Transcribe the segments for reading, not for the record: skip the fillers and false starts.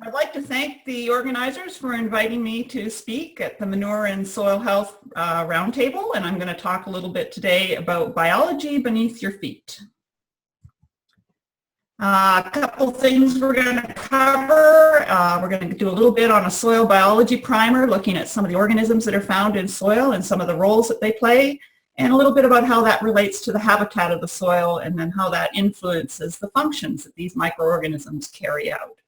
I'd like to thank the organizers for inviting me to speak at the Manure and Soil Health Roundtable, and I'm going to talk a little bit today about biology beneath your feet. A couple things we're going to cover. We're going to do a little bit on a soil biology primer, looking at some of the organisms that are found in soil and some of the roles that they play, and a little bit about how that relates to the habitat of the soil and then how that influences the functions that these microorganisms carry out.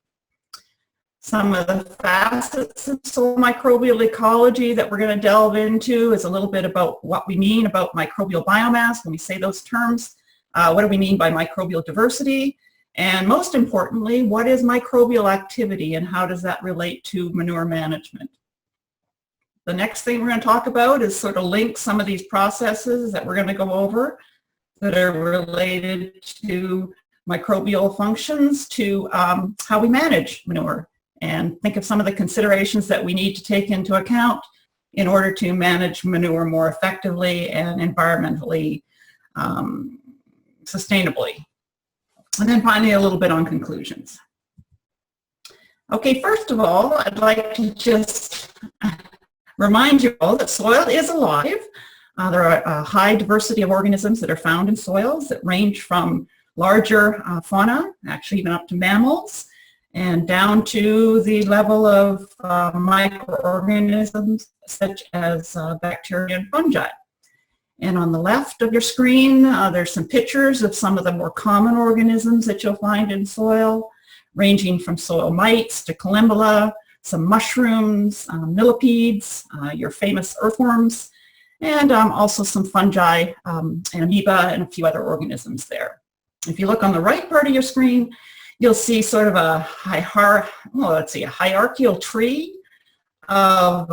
Some of the facets of soil microbial ecology that we're going to delve into is a little bit about what we mean about microbial biomass when we say those terms. What do we mean by microbial diversity? And most importantly, what is microbial activity and how does that relate to manure management? The next thing we're going to talk about is sort of link some of these processes that we're going to go over that are related to microbial functions to how we manage manure, and think of some of the considerations that we need to take into account in order to manage manure more effectively and environmentally sustainably. And then finally, a little bit on conclusions. Okay, first of all, I'd like to just remind you all that soil is alive. There are a high diversity of organisms that are found in soils that range from larger fauna, actually even up to mammals, and down to the level of microorganisms such as bacteria and fungi. And on the left of your screen, there's some pictures of some of the more common organisms that you'll find in soil, ranging from soil mites to columbella, some mushrooms, millipedes, your famous earthworms, and also some fungi and amoeba and a few other organisms there. If you look on the right part of your screen, you'll see sort of a hierarchical tree of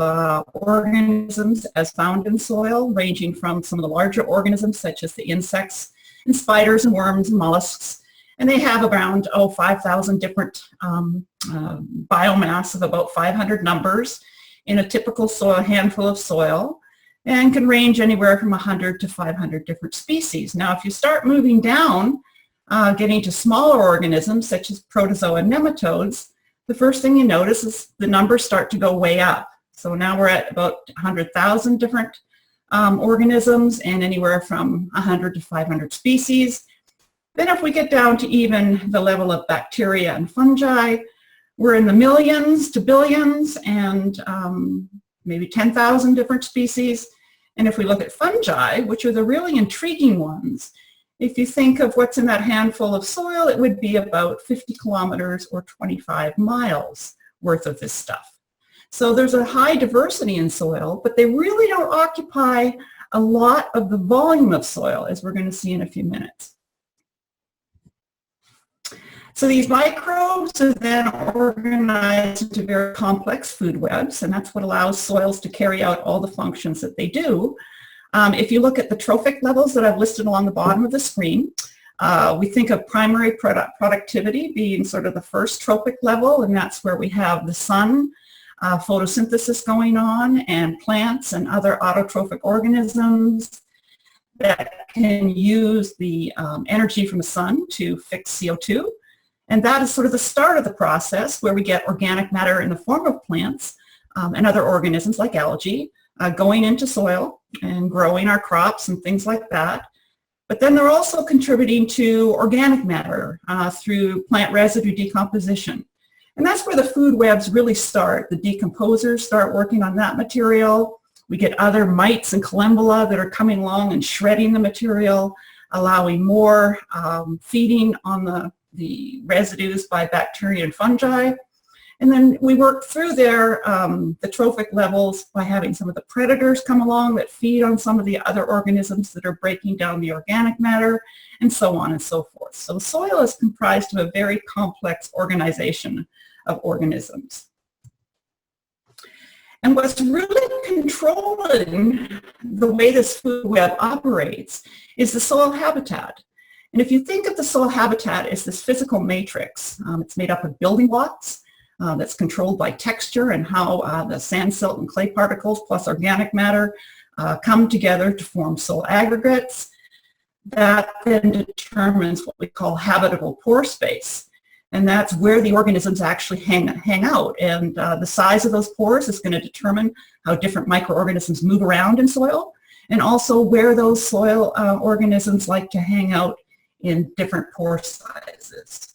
organisms as found in soil, ranging from some of the larger organisms such as the insects and spiders and worms and mollusks. And they have around 5,000 different biomass of about 500 numbers in a typical soil handful of soil, and can range anywhere from 100 to 500 different species. Now, if you start moving down, getting to smaller organisms such as protozoa and nematodes, the first thing you notice is the numbers start to go way up. So now we're at about 100,000 different organisms and anywhere from 100 to 500 species. Then if we get down to even the level of bacteria and fungi, we're in the millions to billions and maybe 10,000 different species. And if we look at fungi, which are the really intriguing ones, if you think of what's in that handful of soil, it would be about 50 kilometers or 25 miles worth of this stuff. So there's a high diversity in soil, but they really don't occupy a lot of the volume of soil, as we're going to see in a few minutes. So these microbes are then organized into very complex food webs, and that's what allows soils to carry out all the functions that they do. If you look at the trophic levels that I've listed along the bottom of the screen, we think of primary productivity being sort of the first trophic level, and that's where we have the sun, photosynthesis going on, and plants and other autotrophic organisms that can use the energy from the sun to fix CO2. And that is sort of the start of the process where we get organic matter in the form of plants and other organisms like algae going into soil and growing our crops and things like that. But then they're also contributing to organic matter through plant residue decomposition. And that's where the food webs really start. The decomposers start working on that material. We get other mites and columbella that are coming along and shredding the material, allowing more feeding on the residues by bacteria and fungi. And then we work through there the trophic levels by having some of the predators come along that feed on some of the other organisms that are breaking down the organic matter, and so on and so forth. So soil is comprised of a very complex organization of organisms. And what's really controlling the way this food web operates is the soil habitat. And if you think of the soil habitat as this physical matrix, it's made up of building blocks that's controlled by texture and how the sand, silt, and clay particles plus organic matter come together to form soil aggregates. That then determines what we call habitable pore space. and that's where the organisms actually hang out. And the size of those pores is going to determine how different microorganisms move around in soil, and also where those soil organisms like to hang out in different pore sizes.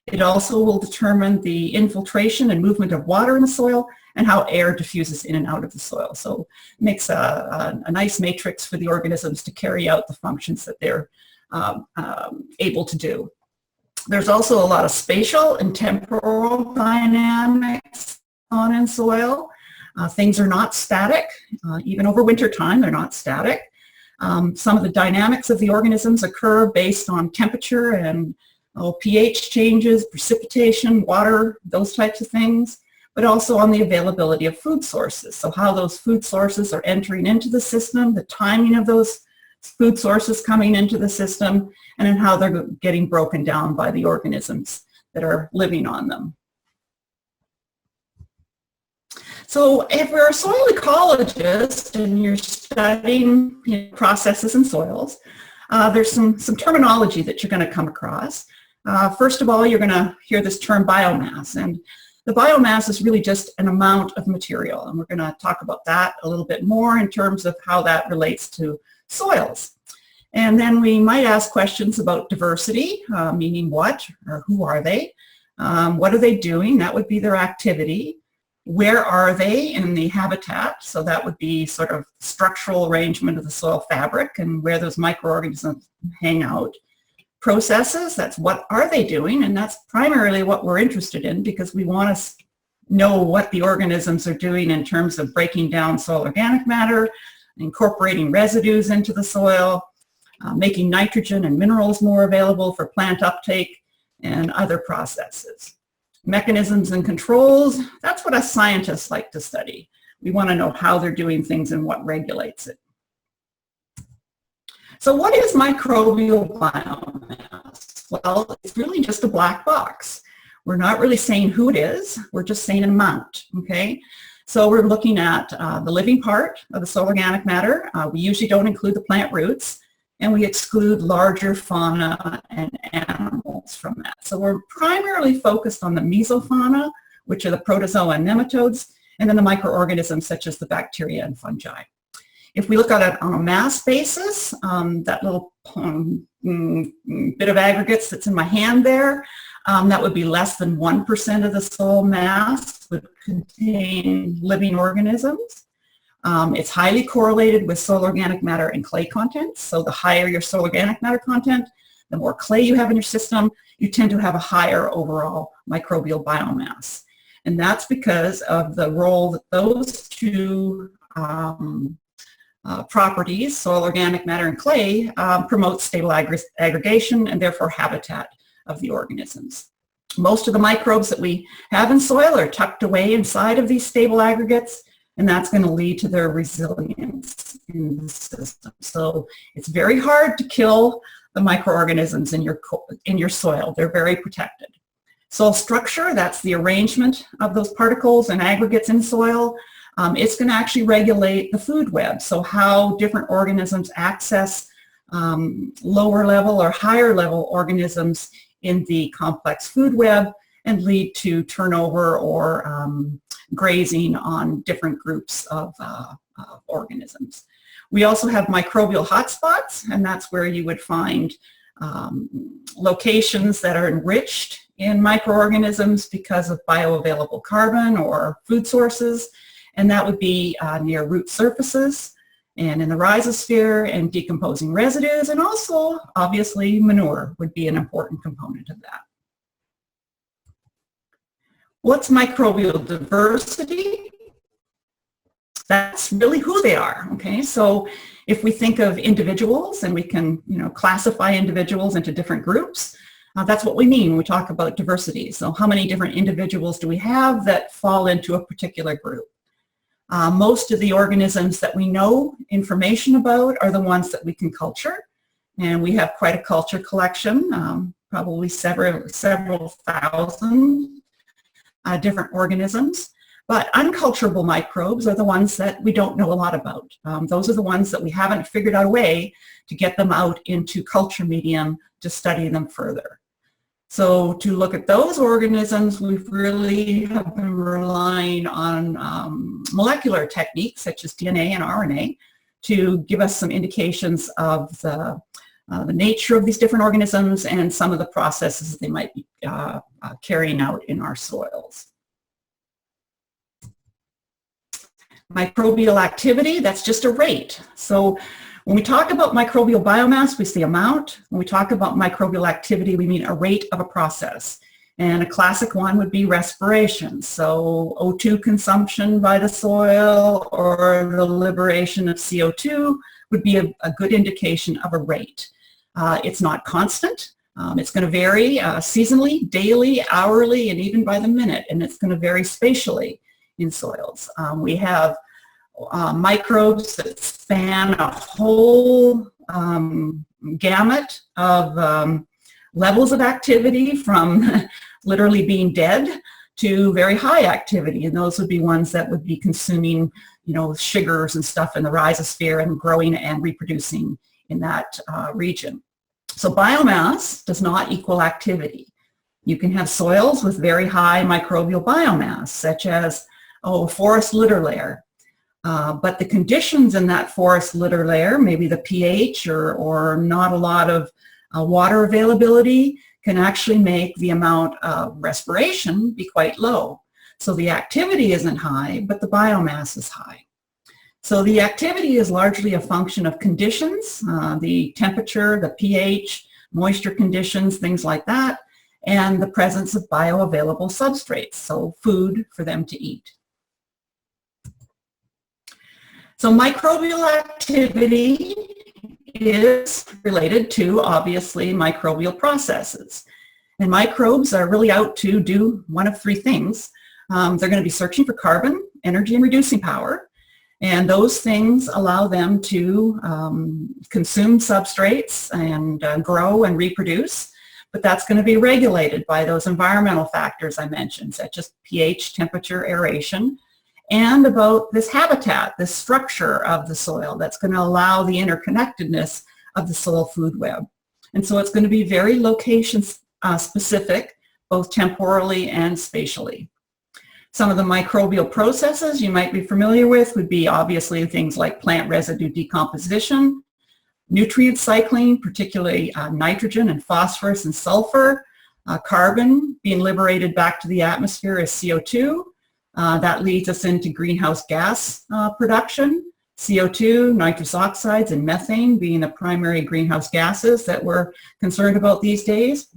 It also will determine the infiltration and movement of water in the soil and how air diffuses in and out of the soil. So it makes a nice matrix for the organisms to carry out the functions that they're able to do. There's also a lot of spatial and temporal dynamics on in soil. Things are not static. Even over winter time, they're not static. Some of the dynamics of the organisms occur based on temperature and pH changes, precipitation, water, those types of things, but also on the availability of food sources. So how those food sources are entering into the system, the timing of those food sources coming into the system, and then how they're getting broken down by the organisms that are living on them. So if you're a soil ecologist and you're studying processes in soils, there's some terminology that you're going to come across. First of all, you're going to hear this term biomass, and the biomass is really just an amount of material, and we're going to talk about that a little bit more in terms of how that relates to soils. And then we might ask questions about diversity, meaning what or who are they? What are they doing? That would be their activity. Where are they in the habitat? So that would be sort of structural arrangement of the soil fabric and where those microorganisms hang out. Processes, that's what are they doing, and that's primarily what we're interested in because we want to know what the organisms are doing in terms of breaking down soil organic matter, incorporating residues into the soil, making nitrogen and minerals more available for plant uptake, and other processes. Mechanisms and controls, that's what us scientists like to study. We want to know how they're doing things and what regulates it. So what is microbial biomass? Well, it's really just a black box. We're not really saying who it is, we're just saying an amount, okay? So we're looking at the living part of the soil organic matter. We usually don't include the plant roots, and we exclude larger fauna and animals from that. So we're primarily focused on the mesofauna, which are the protozoa and nematodes, and then the microorganisms such as the bacteria and fungi. If we look at it on a mass basis, that little bit of aggregates that's in my hand there, that would be less than 1% of the soil mass would contain living organisms. It's highly correlated with soil organic matter and clay content. So the higher your soil organic matter content, the more clay you have in your system, you tend to have a higher overall microbial biomass. And that's because of the role that those two properties, soil organic matter and clay, promote stable aggregation and therefore habitat of the organisms. Most of the microbes that we have in soil are tucked away inside of these stable aggregates, and that's going to lead to their resilience in the system. So it's very hard to kill the microorganisms in your soil. They're very protected. Soil structure, that's the arrangement of those particles and aggregates in soil. It's going to actually regulate the food web, so how different organisms access lower level or higher level organisms in the complex food web and lead to turnover or grazing on different groups of organisms. We also have microbial hotspots, and that's where you would find locations that are enriched in microorganisms because of bioavailable carbon or food sources, and that would be near root surfaces and in the rhizosphere and decomposing residues, and also obviously manure would be an important component of that. What's microbial diversity? That's really who they are, okay? So if we think of individuals, and we can classify individuals into different groups, that's what we mean when we talk about diversity. So how many different individuals do we have that fall into a particular group? Most of the organisms that we know information about are the ones that we can culture, and we have quite a culture collection, probably several thousand different organisms. But unculturable microbes are the ones that we don't know a lot about. Those are the ones that we haven't figured out a way to get them out into culture medium to study them further. So to look at those organisms, we've really have been relying on molecular techniques such as DNA and RNA to give us some indications of the nature of these different organisms and some of the processes that they might be carrying out in our soils. Microbial activity, that's just a rate. So when we talk about microbial biomass, we see amount. When we talk about microbial activity, we mean a rate of a process. And a classic one would be respiration. So O2 consumption by the soil or the liberation of CO2 would be a good indication of a rate. It's not constant. It's going to vary seasonally, daily, hourly, and even by the minute. And it's going to vary spatially in soils. We have microbes that span a whole gamut of levels of activity, from literally being dead to very high activity, and those would be ones that would be consuming, sugars and stuff in the rhizosphere and growing and reproducing in that region. So biomass does not equal activity. You can have soils with very high microbial biomass, such as forest litter layer. But the conditions in that forest litter layer, maybe the pH or not a lot of water availability, can actually make the amount of respiration be quite low. So the activity isn't high, but the biomass is high. So the activity is largely a function of conditions, the temperature, the pH, moisture conditions, things like that, and the presence of bioavailable substrates, so food for them to eat. So microbial activity is related to, obviously, microbial processes. And microbes are really out to do one of three things. They're going to be searching for carbon, energy, and reducing power. And those things allow them to consume substrates and grow and reproduce. But that's going to be regulated by those environmental factors I mentioned, such as pH, temperature, aeration, and about this habitat, this structure of the soil that's going to allow the interconnectedness of the soil food web. And so it's going to be very location specific, both temporally and spatially. Some of the microbial processes you might be familiar with would be obviously things like plant residue decomposition, nutrient cycling, particularly nitrogen and phosphorus and sulfur, carbon being liberated back to the atmosphere as CO2. That leads us into greenhouse gas production, CO2, nitrous oxides, and methane being the primary greenhouse gases that we're concerned about these days.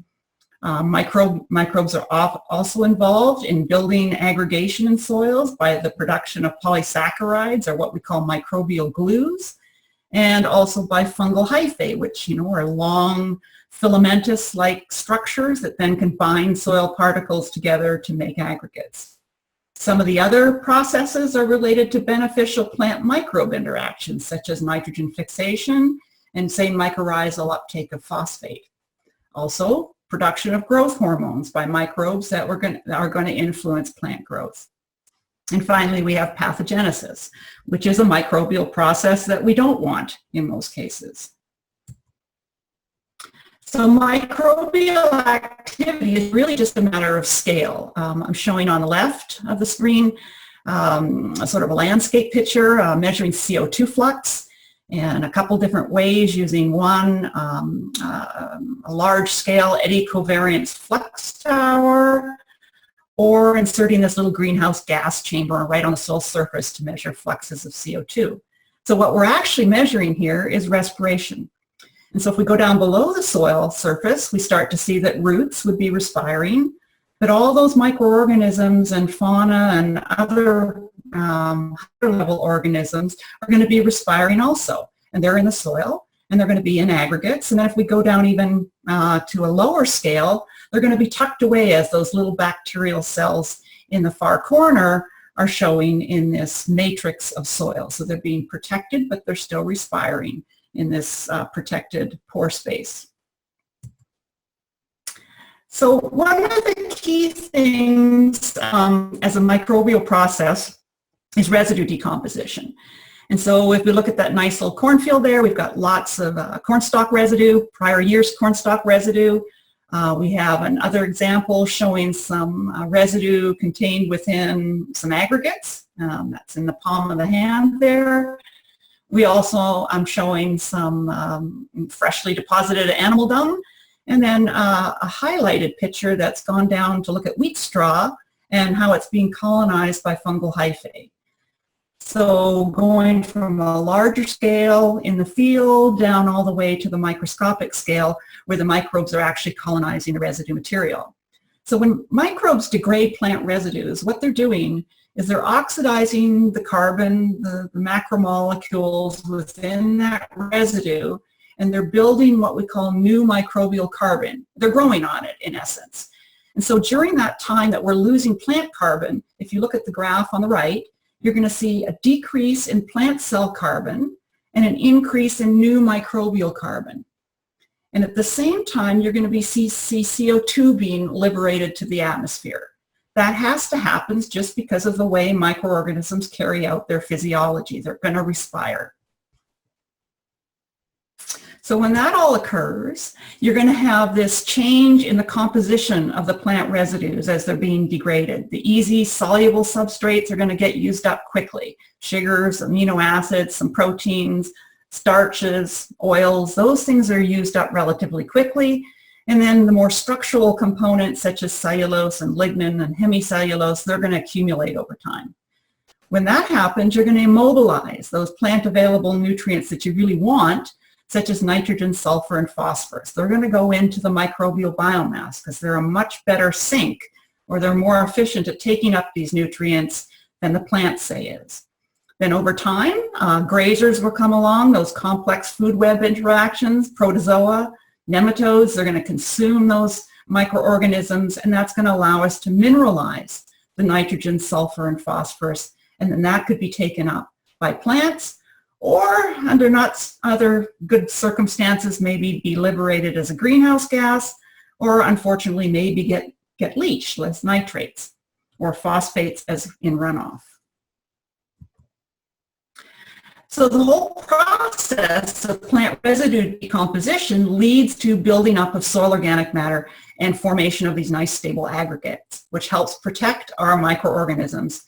Microbes are also involved in building aggregation in soils by the production of polysaccharides, or what we call microbial glues, and also by fungal hyphae, which are long filamentous-like structures that then can bind soil particles together to make aggregates. Some of the other processes are related to beneficial plant-microbe interactions, such as nitrogen fixation and, say, mycorrhizal uptake of phosphate. Also, production of growth hormones by microbes that are going to influence plant growth. And finally, we have pathogenesis, which is a microbial process that we don't want in most cases. So microbial activity is really just a matter of scale. I'm showing on the left of the screen a sort of a landscape picture measuring CO2 flux in a couple different ways, using one, a large-scale eddy covariance flux tower, or inserting this little greenhouse gas chamber right on the soil surface to measure fluxes of CO2. So what we're actually measuring here is respiration. And so if we go down below the soil surface, we start to see that roots would be respiring, but all those microorganisms and fauna and other higher level organisms are going to be respiring also. And they're in the soil, and they're going to be in aggregates. And then if we go down even to a lower scale, they're going to be tucked away as those little bacterial cells in the far corner are showing in this matrix of soil. So they're being protected, but they're still respiring in this protected pore space. So one of the key things as a microbial process is residue decomposition. And so if we look at that nice little cornfield there, we've got lots of cornstalk residue, prior year's cornstalk residue. We have another example showing some residue contained within some aggregates. That's in the palm of the hand there. I'm showing some freshly deposited animal dung, and then a highlighted picture that's gone down to look at wheat straw and how it's being colonized by fungal hyphae. So going from a larger scale in the field down all the way to the microscopic scale where the microbes are actually colonizing the residue material. So when microbes degrade plant residues, what they're doing is they're oxidizing the carbon, the macromolecules within that residue, and they're building what we call new microbial carbon. They're growing on it, in essence. And so during that time that we're losing plant carbon, if you look at the graph on the right, you're going to see a decrease in plant cell carbon and an increase in new microbial carbon. And at the same time, you're going to see CO2 being liberated to the atmosphere. That has to happen just because of the way microorganisms carry out their physiology. They're going to respire. So when that all occurs, you're going to have this change in the composition of the plant residues as they're being degraded. The easy soluble substrates are going to get used up quickly. Sugars, amino acids, some proteins, starches, oils, those things are used up relatively quickly. And then the more structural components such as cellulose and lignin and hemicellulose, they're going to accumulate over time. When that happens, you're going to immobilize those plant available nutrients that you really want, such as nitrogen, sulfur, and phosphorus. They're going to go into the microbial biomass because they're a much better sink, or they're more efficient at taking up these nutrients than the plant, say, is. Then over time, grazers will come along, those complex food web interactions, protozoa, nematodes, they're going to consume those microorganisms, and that's going to allow us to mineralize the nitrogen, sulfur, and phosphorus, and then that could be taken up by plants, or under not other good circumstances, maybe be liberated as a greenhouse gas, or unfortunately maybe get leached as nitrates or phosphates as in runoff. So the whole process of plant residue decomposition leads to building up of soil organic matter and formation of these nice stable aggregates, which helps protect our microorganisms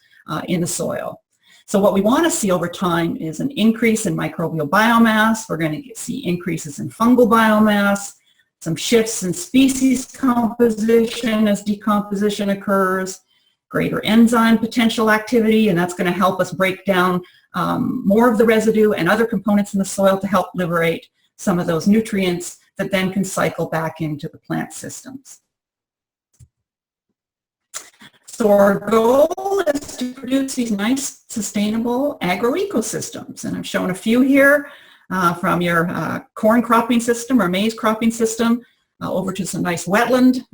in the soil. So what we want to see over time is an increase in microbial biomass. We're going to see increases in fungal biomass, some shifts in species composition as decomposition occurs, greater enzyme potential activity, and that's going to help us break down more of the residue and other components in the soil to help liberate some of those nutrients that then can cycle back into the plant systems. So our goal is to produce these nice, sustainable agroecosystems. And I've shown a few here from your corn cropping system or maize cropping system over to some nice wetland,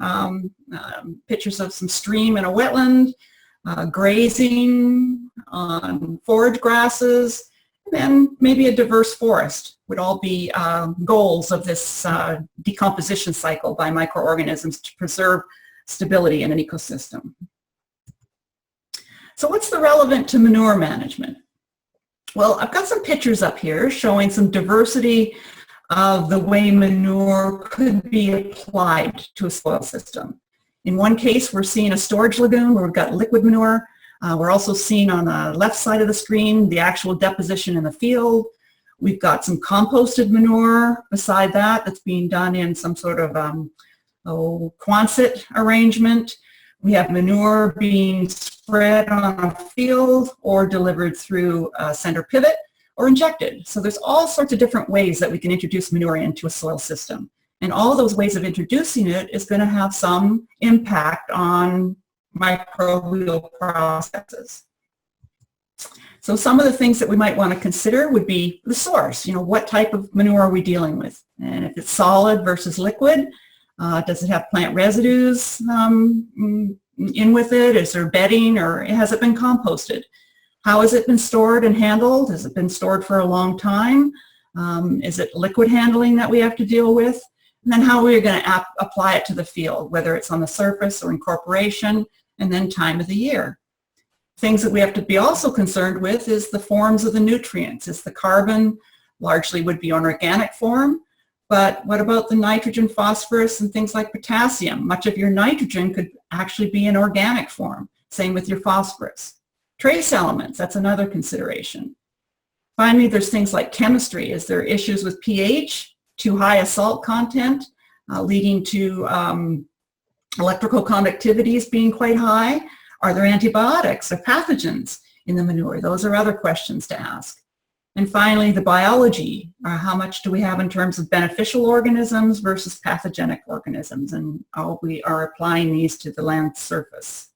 pictures of some stream in a wetland, grazing on forage grasses, and then maybe a diverse forest would all be goals of this decomposition cycle by microorganisms to preserve stability in an ecosystem. So what's the relevant to manure management? Well, I've got some pictures up here showing some diversity of the way manure could be applied to a soil system. In one case, we're seeing a storage lagoon where we've got liquid manure. We're also seeing on the left side of the screen the actual deposition in the field. We've got some composted manure beside that that's being done in some sort of Quonset arrangement. We have manure being spread on a field or delivered through a center pivot or injected. So there's all sorts of different ways that we can introduce manure into a soil system. And all those ways of introducing it is going to have some impact on microbial processes. So some of the things that we might want to consider would be the source. What type of manure are we dealing with? And if it's solid versus liquid, does it have plant residues in with it? Is there bedding, or has it been composted? How has it been stored and handled? Has it been stored for a long time? Is it liquid handling that we have to deal with? And then how are we going to apply it to the field, whether it's on the surface or incorporation, and then time of the year. Things that we have to be also concerned with is the forms of the nutrients. Is the carbon largely would be on organic form? But what about the nitrogen, phosphorus, and things like potassium? Much of your nitrogen could actually be in organic form. Same with your phosphorus. Trace elements, that's another consideration. Finally, there's things like chemistry. Is there issues with pH, too high a salt content, leading to electrical conductivities being quite high? Are there antibiotics or pathogens in the manure? Those are other questions to ask. And finally, the biology. How much do we have in terms of beneficial organisms versus pathogenic organisms? And we are applying these to the land surface.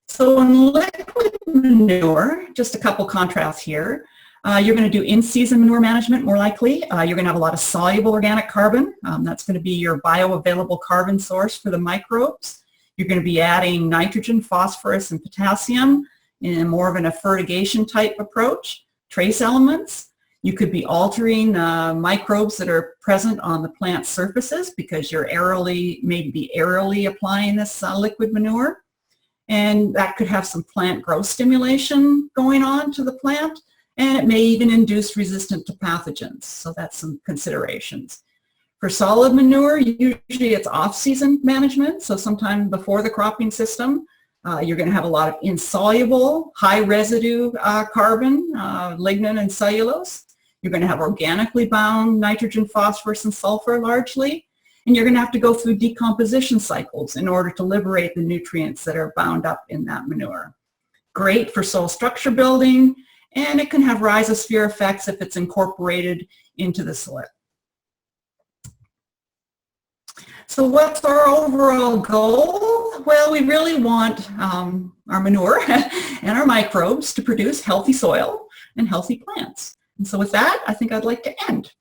So in liquid manure, just a couple contrasts here. You're going to do in-season manure management more likely. You're going to have a lot of soluble organic carbon. That's going to be your bioavailable carbon source for the microbes. You're going to be adding nitrogen, phosphorus, and potassium in more of an fertigation type approach. Trace elements. You could be altering microbes that are present on the plant surfaces because you're maybe aerially applying this liquid manure. And that could have some plant growth stimulation going on to the plant, and it may even induce resistance to pathogens. So that's some considerations. For solid manure, usually it's off-season management, so sometime before the cropping system. You're going to have a lot of insoluble, high residue carbon, lignin and cellulose. You're going to have organically bound nitrogen, phosphorus, and sulfur largely. And you're going to have to go through decomposition cycles in order to liberate the nutrients that are bound up in that manure. Great for soil structure building, and it can have rhizosphere effects if it's incorporated into the soil. So what's our overall goal? Well, we really want our manure and our microbes to produce healthy soil and healthy plants. And so with that, I think I'd like to end.